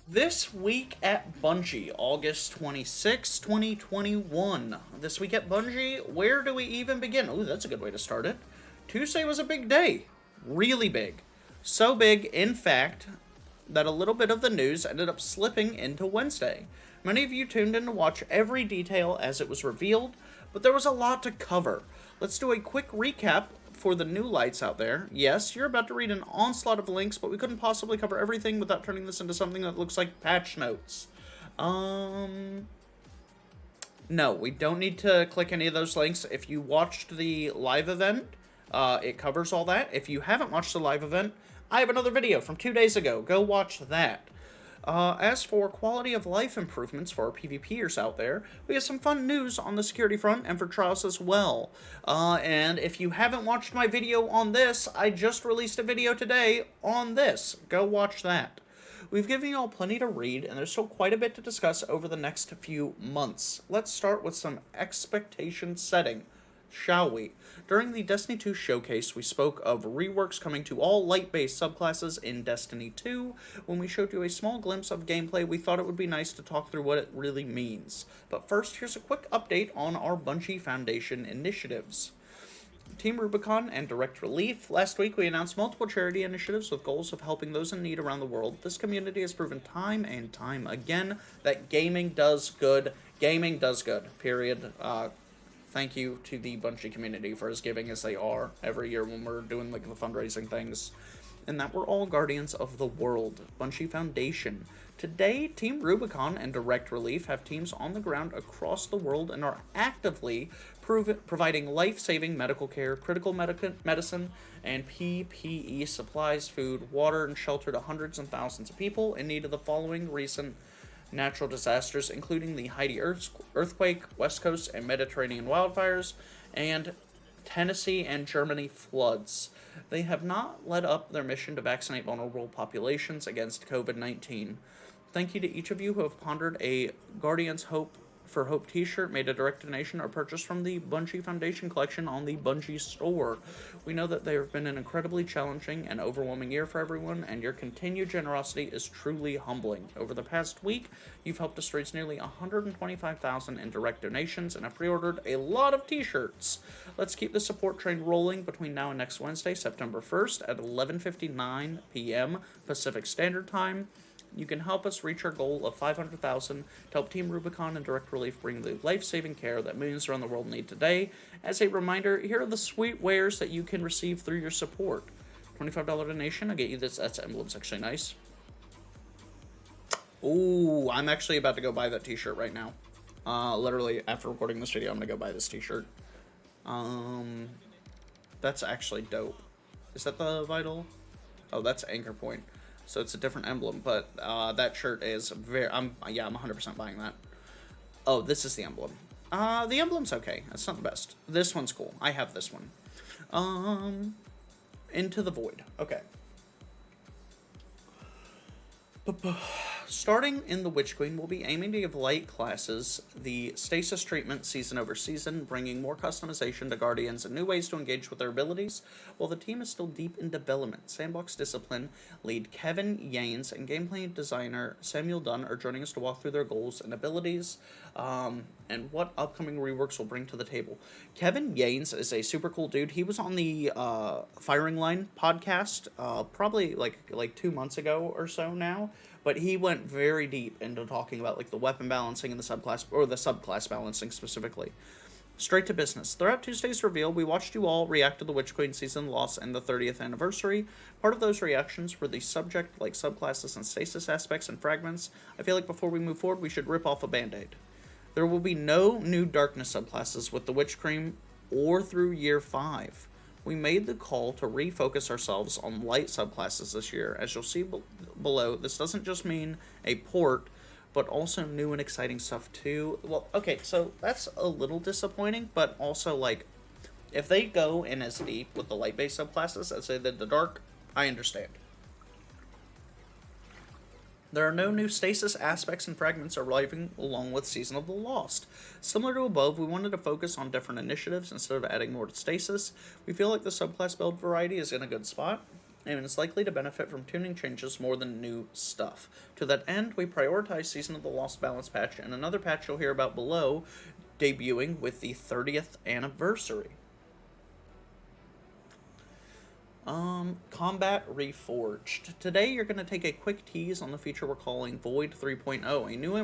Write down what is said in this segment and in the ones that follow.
This week at Bungie, August 26, 2021. This week at Bungie, where do we even begin? Ooh, that's a good way to start it. Tuesday was a big day. Really big. So big, in fact, that a little bit of the news ended up slipping into Wednesday. Many of you tuned in to watch every detail as it was revealed, but there was a lot to cover. Let's do a quick recap for the new lights out there. Yes, you're about to read an onslaught of links, but we couldn't possibly cover everything without turning this into something that looks like patch notes. No, we don't need to click any of those links. If you watched the live event, it covers all that. If you haven't watched the live event, I have another video from 2 days ago. Go watch that. As for quality of life improvements for our PvPers out there, we have some fun news on the security front and for trials as well. And if you haven't watched my video on this, I just released a video today on this. Go watch that. We've given you all plenty to read, and there's still quite a bit to discuss over the next few months. Let's start with some expectation setting, shall we? During the Destiny 2 showcase, we spoke of reworks coming to all light-based subclasses in Destiny 2. When we showed you a small glimpse of gameplay, we thought it would be nice to talk through what it really means. But first, here's a quick update on our Bungie Foundation initiatives. Team Rubicon and Direct Relief. Last week, we announced multiple charity initiatives with goals of helping those in need around the world. This community has proven time and time again that gaming does good. Gaming does good, period. Thank you to the Bungie community for as giving as they are every year when we're doing like the fundraising things. And that we're all guardians of the world. Bungie Foundation. Today, Team Rubicon and Direct Relief have teams on the ground across the world and are actively providing life-saving medical care, critical medicine, and PPE supplies, food, water, and shelter to hundreds and thousands of people in need of the following recent natural disasters, including the Haiti earthquake, West Coast and Mediterranean wildfires, and Tennessee and Germany floods. They have not let up their mission to vaccinate vulnerable populations against COVID-19. Thank you to each of you who have pondered a Guardian's Hope for Hope t-shirt, made a direct donation, or purchased from the Bungie Foundation collection on the Bungie store. We know that there have been an incredibly challenging and overwhelming year for everyone, and your continued generosity is truly humbling. Over the past week, you've helped us raise nearly $125,000 in direct donations and have pre-ordered a lot of t-shirts. Let's keep the support train rolling between now and next Wednesday, September 1st at 11:59 p.m. Pacific Standard Time. You can help us reach our goal of $500,000 to help Team Rubicon and Direct Relief bring the life-saving care that millions around the world need today. As a reminder, here are the sweet wares that you can receive through your support. $25 donation, I'll get you this. That's emblem's actually nice. Ooh, I'm actually about to go buy that t-shirt right now. Literally, after recording this video, I'm going to go buy this t-shirt. That's actually dope. Is that the Vital? Oh, that's Anchor Point. So it's a different emblem, but that shirt is very... I'm 100% buying that. Oh, this is the emblem. The emblem's okay. It's not the best. This one's cool. I have this one. Into the Void. Okay. Starting in the Witch Queen, we'll be aiming to give light classes the stasis treatment season over season, bringing more customization to Guardians and new ways to engage with their abilities, while the team is still deep in development. Sandbox Discipline lead Kevin Yanes and gameplay designer Samuel Dunn are joining us to walk through their goals and abilities, and what upcoming reworks will bring to the table. Kevin Yanes is a super cool dude. He was on the Firing Line podcast probably like 2 months ago or so now. But he went very deep into talking about like the weapon balancing and the subclass balancing specifically. Straight to business. Throughout Tuesday's reveal, we watched you all react to the Witch Queen season loss and the 30th anniversary. Part of those reactions were the subject like subclasses and stasis aspects and fragments. I feel like before we move forward, we should rip off a band-aid. There will be no new darkness subclasses with the Witch Queen or through year 5. We made the call to refocus ourselves on light subclasses this year. As you'll see below, this doesn't just mean a port, but also new and exciting stuff too. Well, okay, so that's a little disappointing, but also, like, if they go in as deep with the light-based subclasses as they did the dark, I understand. There are no new stasis aspects and fragments arriving along with Season of the Lost. Similar to above, we wanted to focus on different initiatives instead of adding more to stasis. We feel like the subclass build variety is in a good spot. and is likely to benefit from tuning changes more than new stuff. To that end, we prioritize Season of the Lost Balance patch and another patch you'll hear about below, debuting with the 30th anniversary. Combat Reforged. Today you're going to take a quick tease on the feature we're calling Void 3.0, a new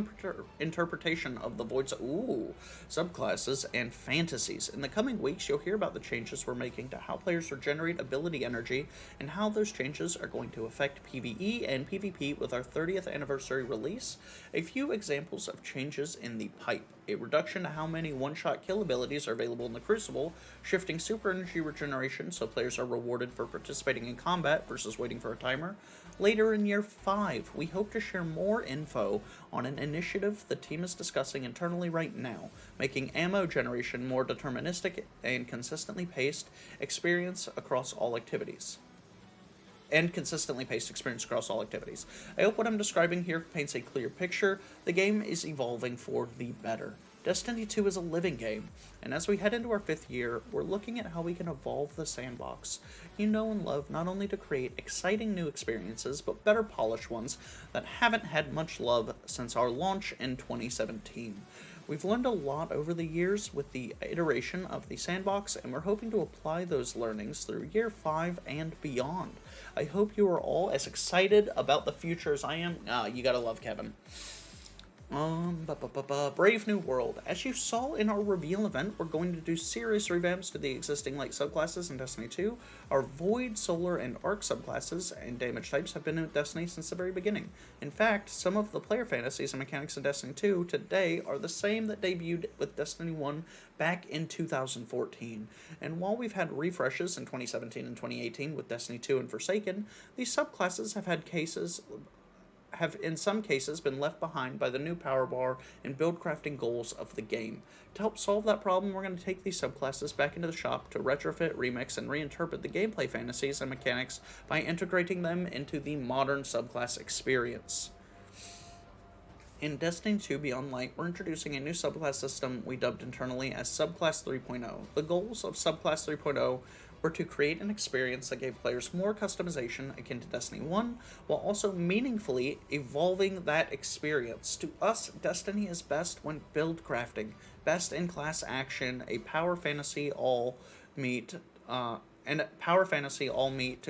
interpretation of the Void's subclasses and fantasies. In the coming weeks, you'll hear about the changes we're making to how players regenerate ability energy and how those changes are going to affect PvE and PvP with our 30th anniversary release, a few examples of changes in the pipe, a reduction to how many one-shot kill abilities are available in the Crucible, shifting super energy regeneration so players are rewarded for participating in combat versus waiting for a timer. Later in Year 5, we hope to share more info on an initiative the team is discussing internally right now, making ammo generation more deterministic and consistently paced experience across all activities. I hope what I'm describing here paints a clear picture. The game is evolving for the better. Destiny 2 is a living game, and as we head into our 5th year, we're looking at how we can evolve the sandbox you know and love, not only to create exciting new experiences, but better polished ones that haven't had much love since our launch in 2017. We've learned a lot over the years with the iteration of the sandbox, and we're hoping to apply those learnings through Year 5 and beyond. I hope you are all as excited about the future as I am. You gotta love Kevin. Brave New World. As you saw in our reveal event, we're going to do serious revamps to the existing light subclasses in Destiny 2. Our Void, Solar, and Arc subclasses and damage types have been in Destiny since the very beginning. In fact, some of the player fantasies and mechanics in Destiny 2 today are the same that debuted with Destiny 1 back in 2014. And while we've had refreshes in 2017 and 2018 with Destiny 2 and Forsaken, these subclasses have in some cases been left behind by the new power bar and build crafting goals of the game. To help solve that problem, we're going to take these subclasses back into the shop to retrofit, remix, and reinterpret the gameplay fantasies and mechanics by integrating them into the modern subclass experience. In Destiny 2 Beyond Light, we're introducing a new subclass system we dubbed internally as Subclass 3.0. The goals of Subclass 3.0 were to create an experience that gave players more customization akin to Destiny 1, while also meaningfully evolving that experience. To us, Destiny is best when build crafting, best in class action, a power fantasy all meet to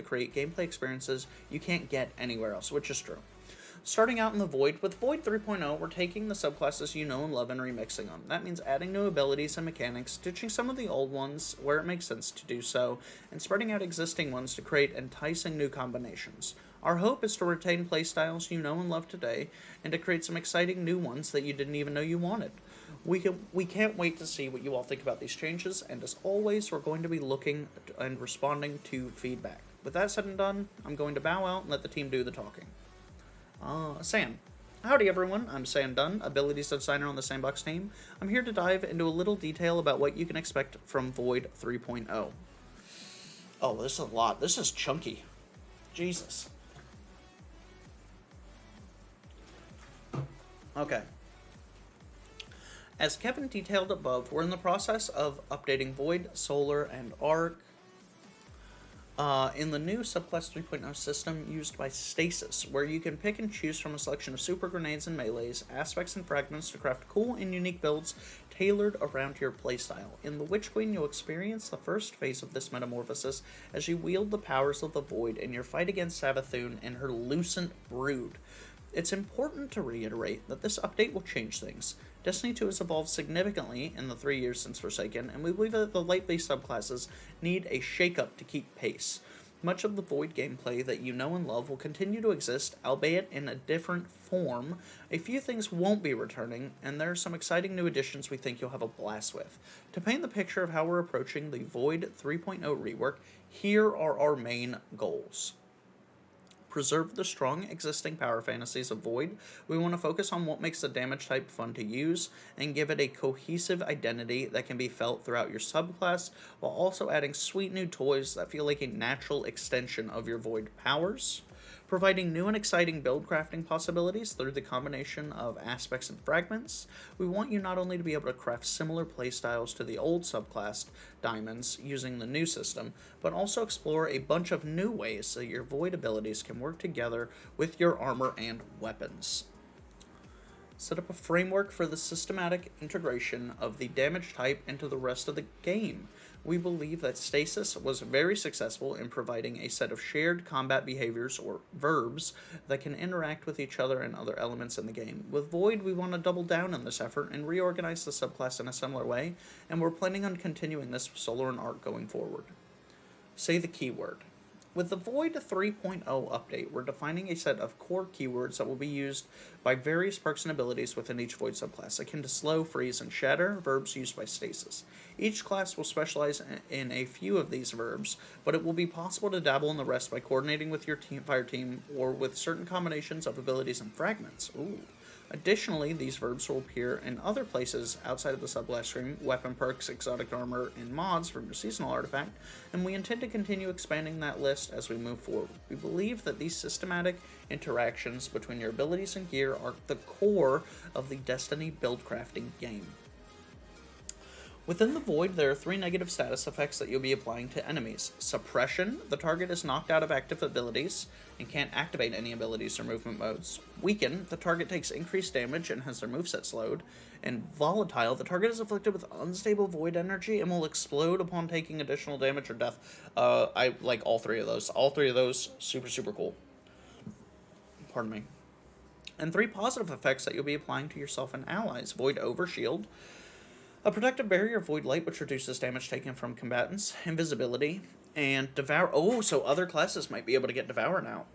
create gameplay experiences you can't get anywhere else, which is true. Starting out in the Void, with Void 3.0, we're taking the subclasses you know and love and remixing them. That means adding new abilities and mechanics, ditching some of the old ones where it makes sense to do so, and spreading out existing ones to create enticing new combinations. Our hope is to retain playstyles you know and love today, and to create some exciting new ones that you didn't even know you wanted. We can't wait to see what you all think about these changes, and as always, we're going to be looking and responding to feedback. With that said and done, I'm going to bow out and let the team do the talking. Sam. Howdy everyone, I'm Sam Dunn, Abilities Designer on the Sandbox team. I'm here to dive into a little detail about what you can expect from Void 3.0. Oh, this is a lot. This is chunky. Jesus. Okay. As Kevin detailed above, we're in the process of updating Void, Solar, and Arc in the new Subclass 3.0 system used by Stasis, where you can pick and choose from a selection of super grenades and melees, aspects and fragments to craft cool and unique builds tailored around your playstyle. In the Witch Queen, you'll experience the first phase of this metamorphosis as you wield the powers of the Void in your fight against Savathun and her Lucent Brood. It's important to reiterate that this update will change things. Destiny 2 has evolved significantly in the 3 years since Forsaken, and we believe that the light-based subclasses need a shake-up to keep pace. Much of the Void gameplay that you know and love will continue to exist, albeit in a different form. A few things won't be returning, and there are some exciting new additions we think you'll have a blast with. To paint the picture of how we're approaching the Void 3.0 rework, here are our main goals. Preserve the strong existing power fantasies of Void. We want to focus on what makes the damage type fun to use, and give it a cohesive identity that can be felt throughout your subclass, while also adding sweet new toys that feel like a natural extension of your Void powers. Providing new and exciting build crafting possibilities through the combination of aspects and fragments, we want you not only to be able to craft similar playstyles to the old subclass diamonds using the new system, but also explore a bunch of new ways so your void abilities can work together with your armor and weapons. Set up a framework for the systematic integration of the damage type into the rest of the game. We believe that Stasis was very successful in providing a set of shared combat behaviors, or verbs, that can interact with each other and other elements in the game. With Void, we want to double down on this effort and reorganize the subclass in a similar way, and we're planning on continuing this with Solar and Arc going forward. Say the keyword. With the Void 3.0 update, we're defining a set of core keywords that will be used by various perks and abilities within each Void subclass, akin to Slow, Freeze, and Shatter, verbs used by Stasis. Each class will specialize in a few of these verbs, but it will be possible to dabble in the rest by coordinating with your fire team or with certain combinations of abilities and fragments. Ooh. Additionally, these verbs will appear in other places outside of the subclass stream, weapon perks, exotic armor, and mods from your seasonal artifact, and we intend to continue expanding that list as we move forward. We believe that these systematic interactions between your abilities and gear are the core of the Destiny build crafting game. Within the Void, there are 3 negative status effects that you'll be applying to enemies. Suppression, the target is knocked out of active abilities and can't activate any abilities or movement modes. Weaken, the target takes increased damage and has their moveset slowed. And Volatile, the target is afflicted with unstable Void energy and will explode upon taking additional damage or death. I like all 3 of those. All 3 of those, super, super cool. Pardon me. And 3 positive effects that you'll be applying to yourself and allies. Void Overshield, a protective barrier of Void Light which reduces damage taken from combatants, invisibility, and Devour. Oh, so other classes might be able to get Devour now.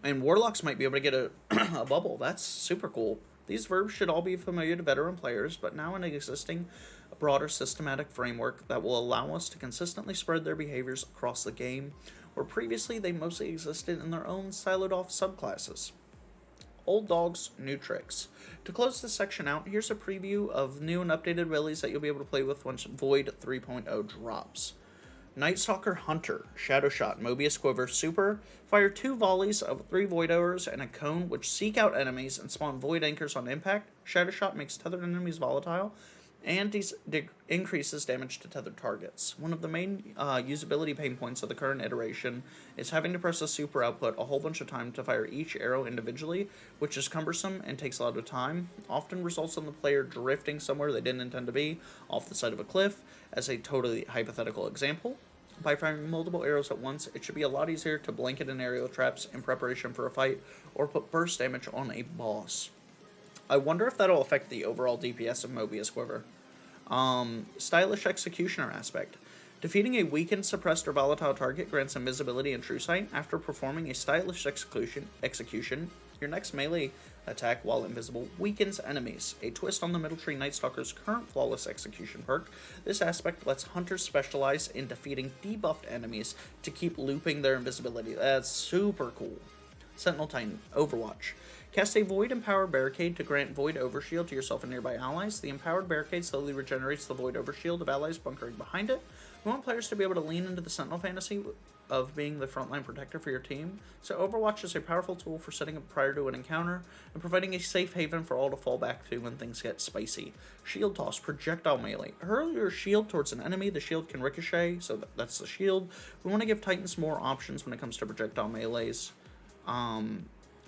And Warlocks might be able to get a bubble. That's super cool. These verbs should all be familiar to veteran players, but now in an existing broader systematic framework that will allow us to consistently spread their behaviors across the game, where previously they mostly existed in their own siloed off subclasses. Old dogs, new tricks. To close this section out, here's a preview of new and updated abilities that you'll be able to play with once Void 3.0 drops. Night Stalker Hunter, Shadow Shot, Mobius Quiver, Super, fire 2 volleys of 3 Void Arrows and a cone which seek out enemies and spawn Void Anchors on impact. Shadow Shot makes tethered enemies volatile and increases damage to tethered targets. One of the main usability pain points of the current iteration is having to press the super output a whole bunch of time to fire each arrow individually, which is cumbersome and takes a lot of time, often results in the player drifting somewhere they didn't intend to be, off the side of a cliff. As a totally hypothetical example, by firing multiple arrows at once, it should be a lot easier to blanket an area with traps in preparation for a fight, or put burst damage on a boss. I wonder if that'll affect the overall DPS of Mobius Quiver. Stylish Executioner aspect. Defeating a weakened, suppressed, or volatile target grants invisibility and true sight. After performing a stylish execution, your next melee attack, while invisible, weakens enemies. A twist on the Middle Tree Night Stalker's current flawless execution perk, this aspect lets hunters specialize in defeating debuffed enemies to keep looping their invisibility. That's super cool. Sentinel Titan, Overwatch. Cast a Void Empowered Barricade to grant Void Overshield to yourself and nearby allies. The Empowered Barricade slowly regenerates the Void Overshield of allies bunkering behind it. We want players to be able to lean into the Sentinel fantasy of being the frontline protector for your team, so Overwatch is a powerful tool for setting up prior to an encounter and providing a safe haven for all to fall back to when things get spicy. Shield Toss, Projectile Melee. Hurl your shield towards an enemy, the shield can ricochet, so that's the shield. We want to give Titans more options when it comes to projectile melees.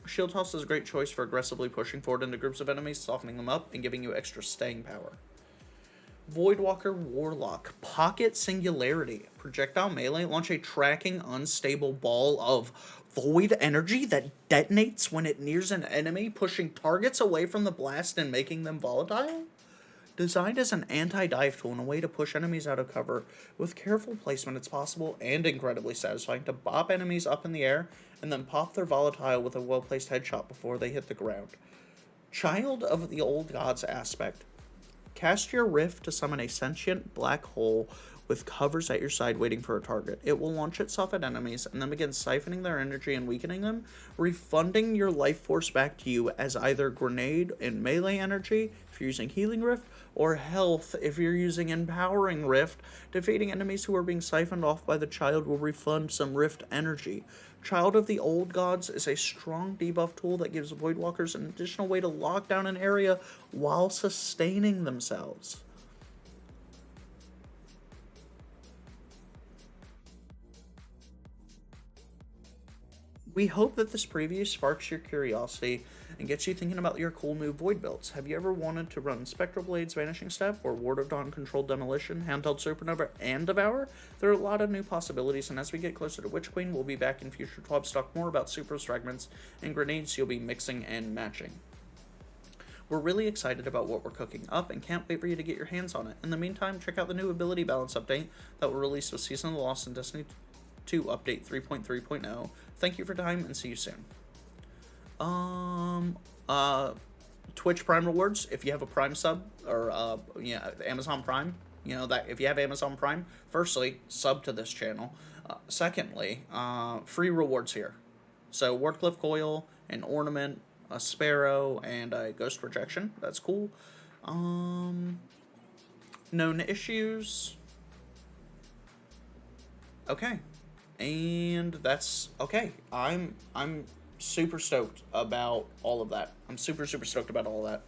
Shield Toss is a great choice for aggressively pushing forward into groups of enemies, softening them up, and giving you extra staying power. Voidwalker Warlock, Pocket Singularity. Projectile melee, launch a tracking, unstable ball of void energy that detonates when it nears an enemy, pushing targets away from the blast and making them volatile. Designed as an anti-dive tool and a way to push enemies out of cover, with careful placement it's possible and incredibly satisfying to bop enemies up in the air and then pop their volatile with a well-placed headshot before they hit the ground. Child of the Old Gods aspect. Cast your Rift to summon a sentient black hole with covers at your side waiting for a target. It will launch itself at enemies and then begin siphoning their energy and weakening them, refunding your life force back to you as either grenade and melee energy if you're using Healing Rift, or health if you're using Empowering Rift. Defeating enemies who are being siphoned off by the Child will refund some Rift energy. Child of the Old Gods is a strong debuff tool that gives Voidwalkers an additional way to lock down an area while sustaining themselves. We hope that this preview sparks your curiosity and gets you thinking about your cool new Void builds. Have you ever wanted to run Spectral Blades, Vanishing Step, or Ward of Dawn Controlled Demolition, Handheld Supernova, and Devour? There are a lot of new possibilities, and as we get closer to Witch Queen, we'll be back in future TWAB to talk more about Super's Fragments and grenades you'll be mixing and matching. We're really excited about what we're cooking up and can't wait for you to get your hands on it. In the meantime, check out the new ability balance update that will release with Season of the Lost and Destiny 2 Update 3.3.0. Thank you for your time and see you soon. Twitch Prime rewards, if you have a Prime sub, or, Amazon Prime, that if you have Amazon Prime, firstly, sub to this channel. Secondly, free rewards here. So, Wardcliff Coil, an Ornament, a Sparrow, and a Ghost Projection. That's cool. Known issues. Okay. And that's okay. I'm super stoked about all of that. I'm super stoked about all of that.